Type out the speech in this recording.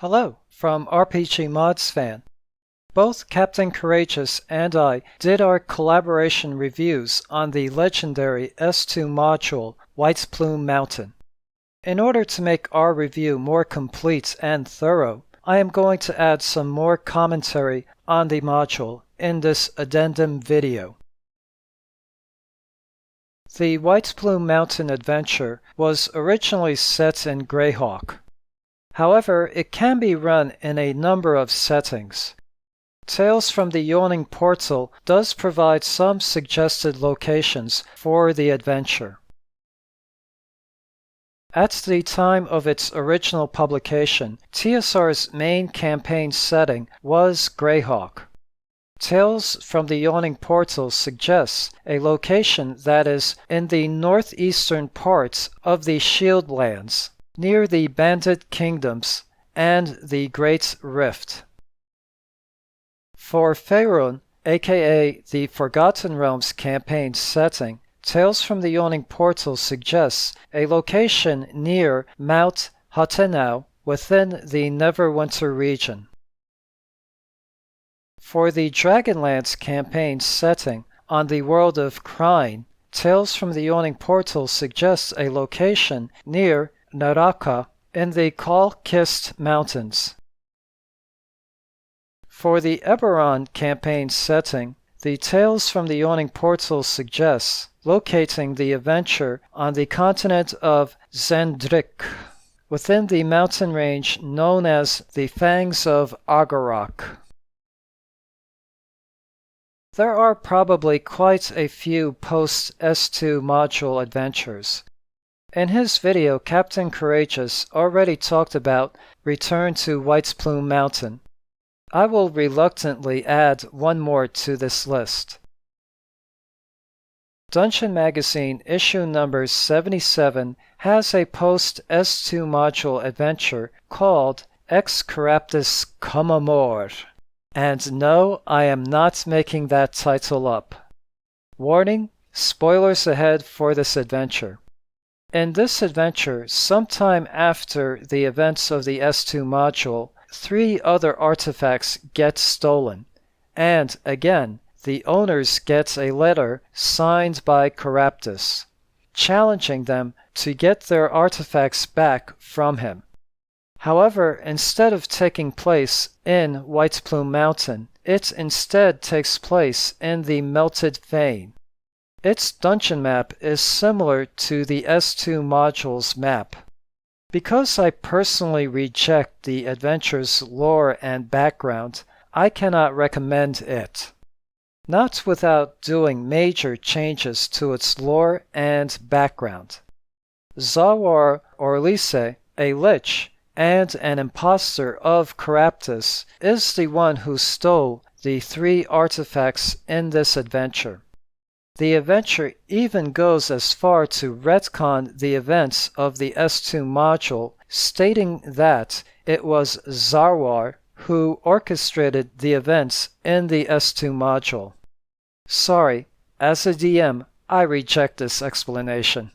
Hello, from RPG Mods Fan. Both Captain Courageous and I did our collaboration reviews on the legendary S2 module, White Plume Mountain. In order to make our review more complete and thorough, I am going to add some more commentary on the module in this addendum video. The White Plume Mountain adventure was originally set in Greyhawk. However, it can be run in a number of settings. Tales from the Yawning Portal does provide some suggested locations for the adventure. At the time of its original publication, TSR's main campaign setting was Greyhawk. Tales from the Yawning Portal suggests a location that is in the northeastern parts of the Shieldlands, near the Bandit Kingdoms and the Great Rift. For Faerun, aka the Forgotten Realms campaign setting, Tales from the Yawning Portal suggests a location near Mount Hatenau within the Neverwinter region. For the Dragonlance campaign setting on the world of Krine, Tales from the Yawning Portal suggests a location near Naraka in the Kal-Kist Mountains. For the Eberron campaign setting, the Tales from the Yawning Portal suggests locating the adventure on the continent of Zendrik, within the mountain range known as the Fangs of Agarok. There are probably quite a few post-S2 module adventures. In his video, Captain Courageous already talked about Return to White Plume Mountain. I will reluctantly add one more to this list. Dungeon Magazine issue number 77 has a post-S2 module adventure called Ex Caraptus Cum Amor. And no, I am not making that title up. Warning, spoilers ahead for this adventure. In this adventure, sometime after the events of the S2 module, 3 other artifacts get stolen, and again, the owners get a letter signed by Caraptus, challenging them to get their artifacts back from him. However, instead of taking place in White Plume Mountain, it instead takes place in the Melted Vein. Its dungeon map is similar to the S2 module's map. Because I personally reject the adventure's lore and background, I cannot recommend it. Not without doing major changes to its lore and background. Zawar Orlise, a lich and an impostor of Caraptus, is the one who stole the 3 artifacts in this adventure. The adventure even goes as far to retcon the events of the S2 module, stating that it was Zawar who orchestrated the events in the S2 module. Sorry, as a DM, I reject this explanation.